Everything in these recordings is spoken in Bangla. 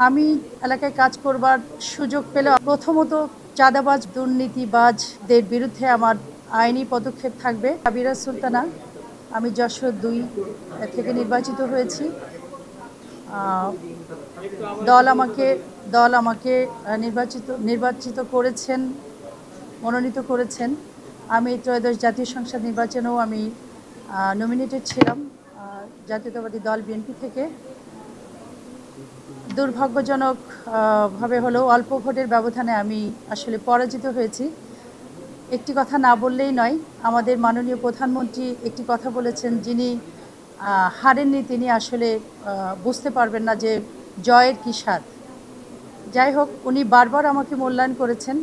আমি এলাকায় কাজ করবার সুযোগ পেলে প্রথমত চাঁদাবাজ দুর্নীতিবাজদের বিরুদ্ধে আমার আইনি পদক্ষেপ থাকবে। আবিরা সুলতানা, আমি যশোর ২ থেকে নির্বাচিত হয়েছি। দল আমাকে নির্বাচিত করেছেন, মনোনীত করেছেন। আমি ত্রয়োদশ জাতীয় সংসদ নির্বাচনেও আমি নমিনেটেড ছিলাম জাতীয়তাবাদী দল বিএনপি থেকে। দুর্ভাগ্যজনক ভাবে হলেও অল্প ভোটের ব্যবধানে আমি আসলে পরাজিত হয়েছি। একটি কথা না বললেই নয়, আমাদের মাননীয় প্রধানমন্ত্রী একটি কথা বলেছেন, যিনি হারেননি তিনি আসলে বুঝতে পারবেন না যে জয়ের কী স্বাদ। যাই হোক, উনি বারবার আমাকে মূল্যায়ন করেছেন,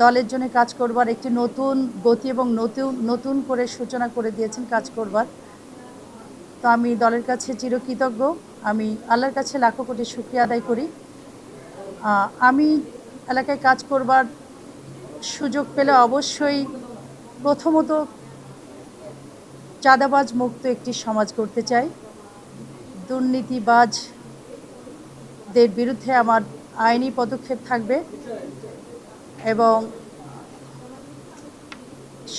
দলের জন্য কাজ করবার একটি নতুন গতি এবং নতুন করে সূচনা করে দিয়েছেন কাজ করবার। তো আমি দলের কাছে চিরকৃতজ্ঞ। আমি আল্লাহর কাছে লাখো কোটি শুকরিয়া আদায় করি। আমি এলাকায় কাজ করবার সুযোগ পেলে অবশ্যই প্রথমত চাঁদাবাজ মুক্ত একটি সমাজ করতে চাই। দুর্নীতিবাজদের বিরুদ্ধে আমার আইনি পদক্ষেপ থাকবে এবং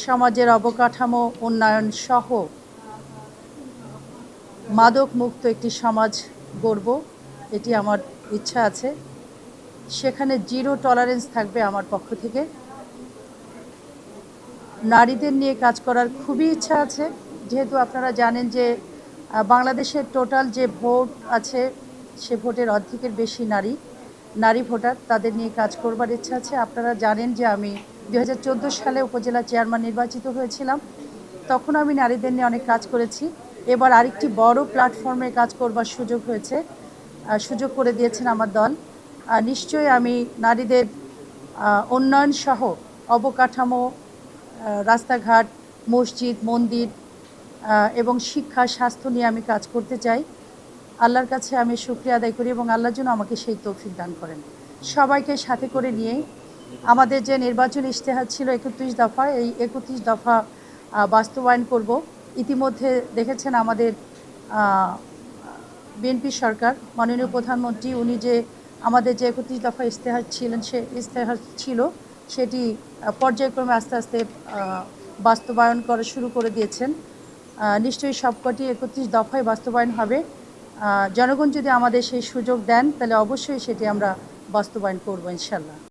সমাজের অবকাঠামো উন্নয়ন সহ মাদক মুক্ত একটি সমাজ গড়ব, এটি আমার ইচ্ছা আছে। সেখানে জিরো টলারেন্স থাকবে আমার পক্ষ থেকে। নারীদের নিয়ে কাজ করার খুবই ইচ্ছা আছে, যেহেতু আপনারা জানেন যে বাংলাদেশের টোটাল যে ভোট আছে সে ভোটের অর্ধেকের বেশি নারী ভোটার, তাদের নিয়ে কাজ করবার ইচ্ছা আছে। আপনারা জানেন যে আমি 2014 সালে উপজেলা চেয়ারম্যান নির্বাচিত হয়েছিলাম, তখন আমি নারীদের নিয়ে অনেক কাজ করেছি। এবার আরেকটি বড় প্ল্যাটফর্মে কাজ করবার সুযোগ করে দিয়েছেন আমার দল। নিশ্চয়ই আমি নারীদের উন্নয়ন সহ অবকাঠামো, রাস্তাঘাট, মসজিদ, মন্দির এবং শিক্ষা, স্বাস্থ্য নিয়ে আমি কাজ করতে চাই। আল্লাহর কাছে আমি শুকরিয়া আদায় করি এবং আল্লাহর জন্য আমাকে সেই তৌফিক দান করেন। সবাইকে সাথে করে নিয়ে আমাদের যে নির্বাচন ইশতেহার ছিল ৩১ দফা, এই ৩১ দফা বাস্তবায়ন করব। ইতিমধ্যে দেখেছেন আমাদের বিএনপি সরকার, মাননীয় প্রধানমন্ত্রী, উনি যে আমাদের যে ৩১ দফা ইশতেহার ছিল সেটি পর্যায়ক্রমে আস্তে আস্তে বাস্তবায়ন করা শুরু করে দিয়েছেন। নিশ্চয়ই সবকটি ৩১ দফায় বাস্তবায়ন হবে। জনগণ যদি আমাদের সেই সুযোগ দেন তাহলে অবশ্যই সেটি আমরা বাস্তবায়ন করব ইনশাল্লাহ।